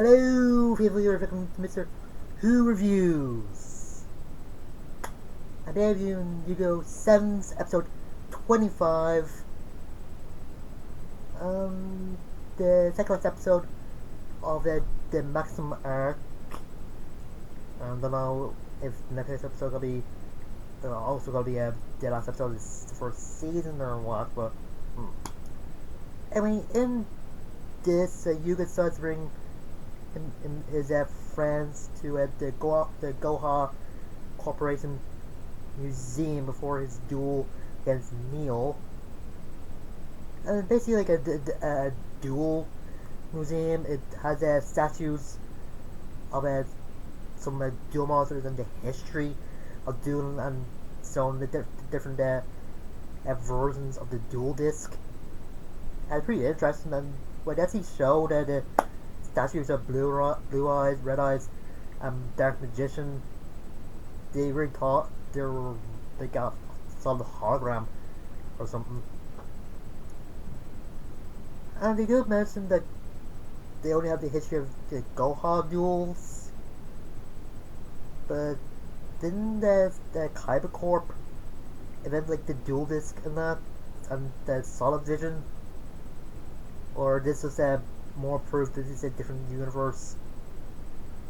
Hello, people, you're welcome to Mr.Who Reviews. And there you go, 7's episode 25. The second last episode of the Maximum arc. I don't know if the next episode will be also going to be the last episode of the first season or what, but anyway, in this, Yuga starts to bring his friends to the Goha Corporation Museum before his duel against Neil. And basically like a duel museum. It has statues of some duel monsters and the history of dueling and some different versions of the duel disc. And it's pretty interesting, and what actually showed the statues of blue eyes, red eyes, dark magician. They really thought they got some hologram or something. And they do mention that they only have the history of the Goha duels, but didn't the Kaiba Corp invent like the dual disc and that, and the solid vision? Or this was more proof that this is a different universe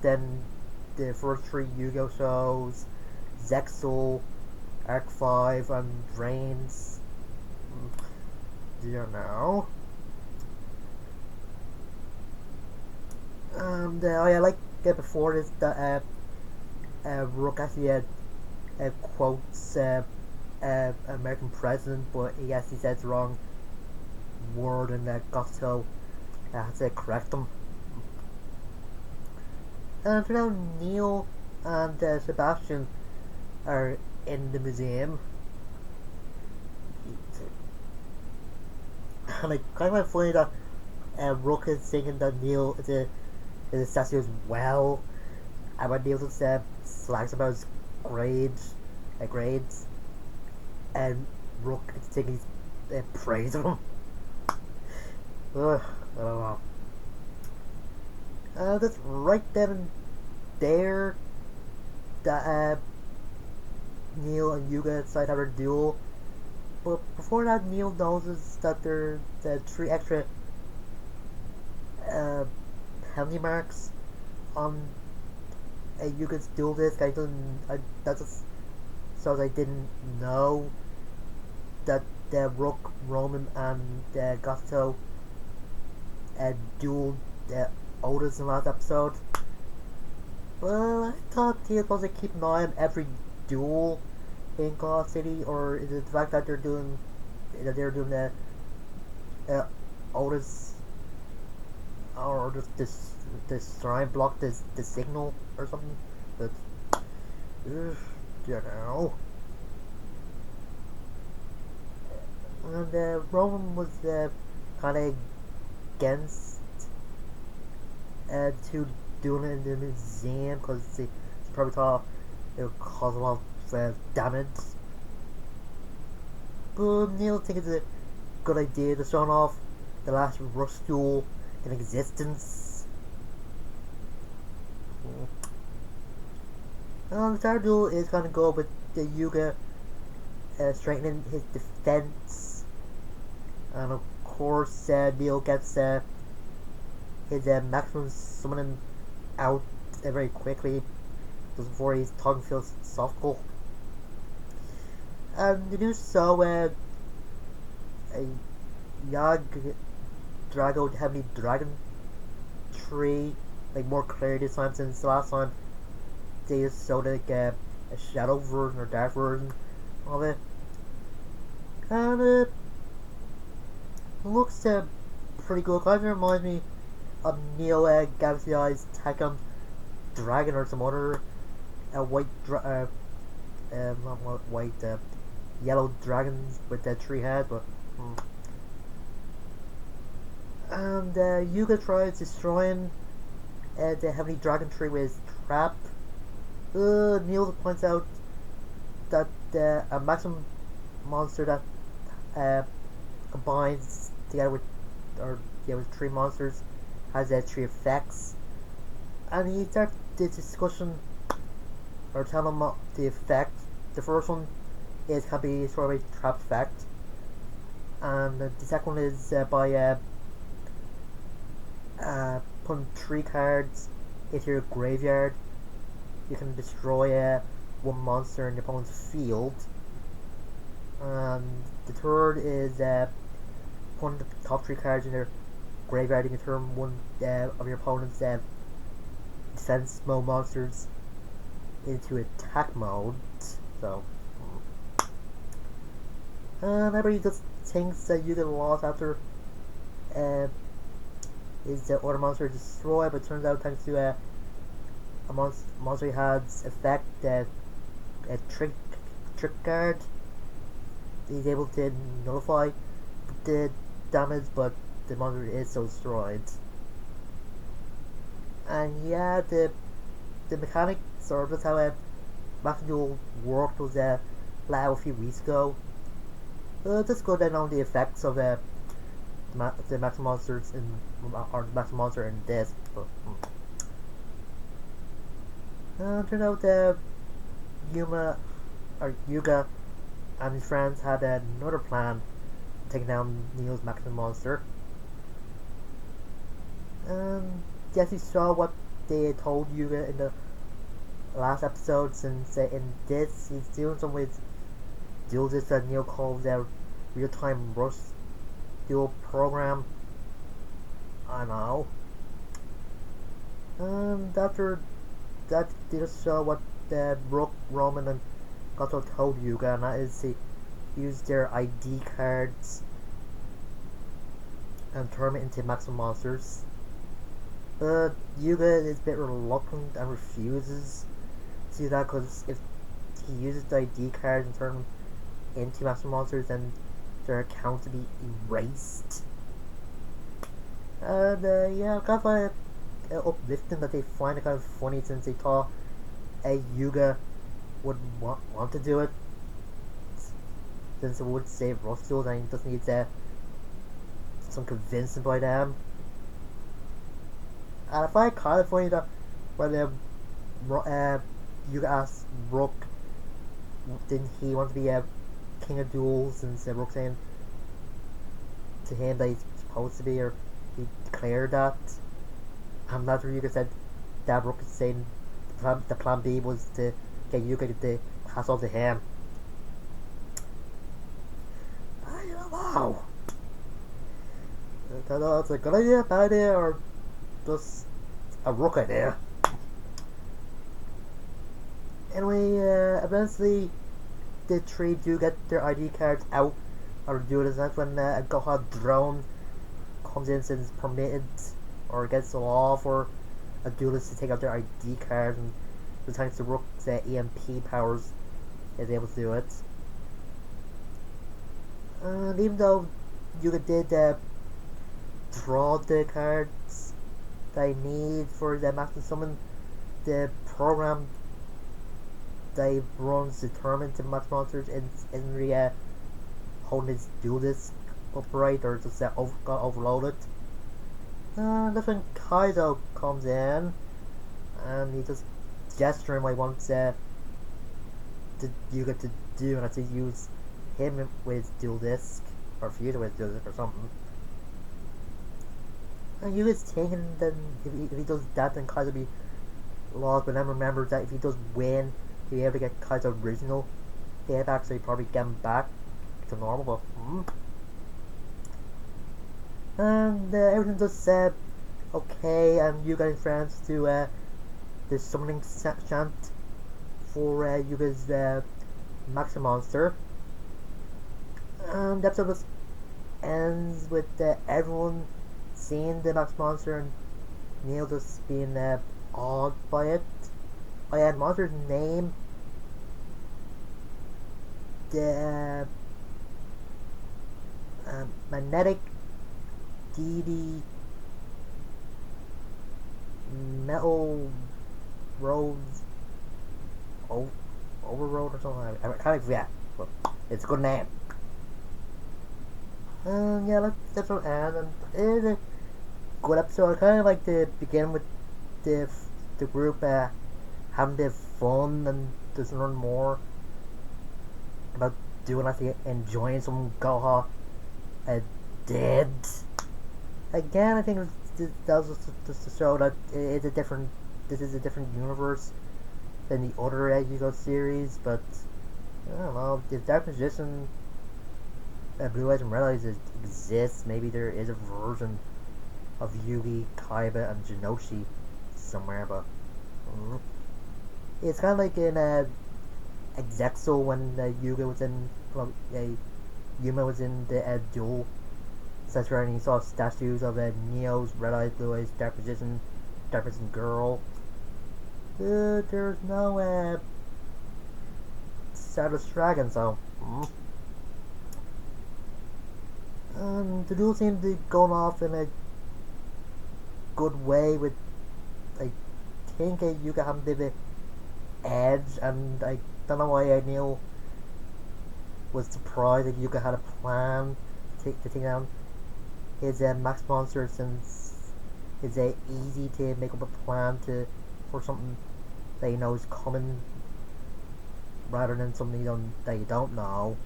than the first three Yu-Gi-Oh shows, Zexal, Arc 5, and Reigns. Do you know? And I like before this that Rook actually quotes American president, but he actually says the wrong word, and Gato had to correct him. And for now, Neil and Sebastian are in the museum. And I kind of funny that Rook is thinking that Neil is a statue as well, and when Neil just slags about his grades, and Rook is thinking he's praising him. Ugh, I don't know. That's right then and there that Neil and Yuga decide to have a duel. But before that, Neil notices that there's three extra penalty marks on Yuga's duel disc. That just shows I didn't know that Rook, Roman, and Gato dueled Otis in the last episode. Well, I thought he was supposed to keep an eye on every duel in God City, or is it the fact that they're doing the Otis, or just this shrine block the signal or something? But you know. And Roman was kind of against to doing it in the museum because he probably thought it would cause a lot of damage. But Neil thinks it's a good idea to start off the last rush duel in existence. The third duel is going to go with the Yuga strengthening his defense, and of course Neil gets his maximum summoning out very quickly, just before his tongue feels softball. And the news saw a Yag Drago Heavenly Dragon tree, like more clear this time since the last time they just showed like a shadow version or dark version of it. And it looks pretty good. Kind of reminds me of Neo Galaxy Eyes Takam Dragon or some other white not white, yellow dragons with that tree head, but and Yuga tries destroying the Heavenly Dragon tree with his trap. Neil points out that a maximum monster that combines together with, with three monsters has three effects. And he starts the discussion or tell him the effect. The first one is can be sort of a trap effect, and the second one is by putting 3 cards into your graveyard. You can destroy one monster in the opponent's field. And the third is putting the top 3 cards in your graveyard. You can turn one of your opponent's defense mode monsters into attack mode. So, everybody just thinks that you get lost after is the other monster destroyed, but it turns out thanks to a monster he has effect a trick card, he's able to nullify the damage, but the monster is so destroyed. And yeah, the mechanics or just how Max Duel worked was let out a few weeks ago. Just go down on the effects of the Max monsters in or Max monster in this. Turned out Yuga and his friends had another plan to take down Neil's Max monster. Yes, you saw what they told Yuga in the last episode, since in this he's doing some with duels that Neil calls their real-time rush duel program. I know. And after that, they just show what Brooke, Roman, and Gato told Yuga, and that is to use their ID cards and turn it into maximum monsters. But Yuga is a bit reluctant and refuses to do that, because if he uses the ID cards and turn them into maximum monsters, then their account to be erased. And yeah, kind of uplifting that they find it kind of funny, since they thought Yuga would want to do it, since it would save Russell and he doesn't need some convincing by them. And I find it kind of funny that when Yuga asked Rook, didn't he want to be a king of duels, since Rook saying to him that he's supposed to be, or he declared that. And that's where Yuga said that Rook is saying the plan B was to get Yuga to pass on to him. I don't know. I don't know if it's a good idea, bad idea, or just a Rook idea. Anyway, eventually the three do get their ID cards out, or do this. That's when a Goha drone comes in, since it's permitted or against the law for a duelist to take out their ID card, and thanks to Rook's EMP powers is able to do it. And even though Yuga did draw the cards that I need for the Master Summon, the program that runs determined to match monsters isn't really holding his duel disc upright, or just got overloaded. That's when Kaido comes in, and he just gesturing what he wants Yuga to do, and to use him with his dual disc, or fuse with his dual disc or something. And Yuga's thinking that if he does that, then Kaido will be lost, but then remembers that if he does win, he'll be able to get Kaido's original day back, so he probably get him back to normal. But and everything just okay, and Yuga and friends do the summoning chant for Yuga's Max Monster. And the episode just ends with everyone seeing the Max Monster and Neil just being awed by it. Oh yeah, the monster's name, the magnetic DD metal roads overroad or something. I kind of forget, but it's a good name. Yeah, that's what end, and it is a good episode. I kind of like to begin with the the group having a bit of fun and just learn more about doing actually enjoying some Goha did. Again, I think that was just to show that it's a different. This is a different universe than the other Yu-Gi-Oh series, but I don't know. If that position Blue Eyes and Red Eyes exists, maybe there is a version of Yugi, Kaiba, and Jinoshi somewhere, but it's kind of like in Exexo when Yuga was in, well, Yuma was in the duel etc. And you saw statues of Neo's, Red Eyes, Blue Eyes, Dark Magician Girl. There's no Stardust Dragon, so. The duel seemed to be going off in a good way with, I think, Yuga having a bit of an edge, and I don't know why Neil was surprised that Yuga had a plan to take down his Max Monster, since it's easy to make up a plan for something that you know is coming rather than something that you don't know.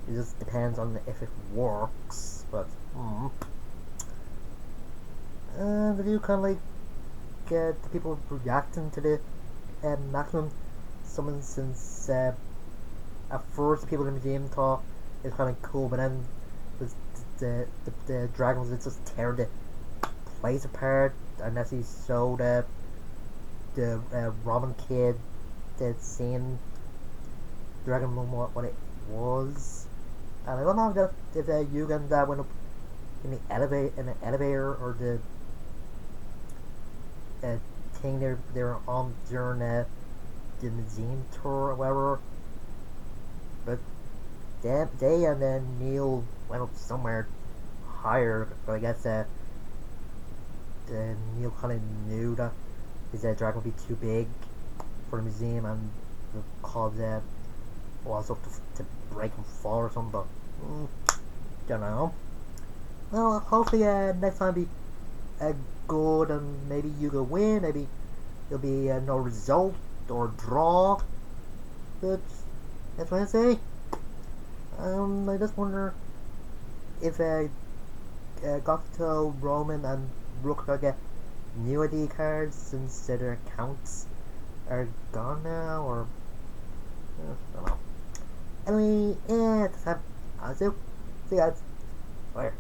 It just depends on if it works, but and I do kind of like the people reacting to the maximum summon, since at first the people in the game thought it was kind of cool, but then the dragons would just tear the place apart, unless he showed the Robin kid that seen Dragon Moon what it was. And I don't know if Yuga and Dad went up in the elevator or the thing they were on during the museum tour or whatever. But they and then Neil went up somewhere higher, but I guess Neil kind of knew that his dragon would be too big for the museum and would cause was up to break and fall or something, but don't know. Well, hopefully next time be good and maybe you will win, maybe there'll be no result or draw, but that's what I say. I just wonder if Gakuto, Roman, and Rook will get new ID cards since their accounts are gone now, or I don't know. Anyway, yeah, that's how I do. See you guys. Later.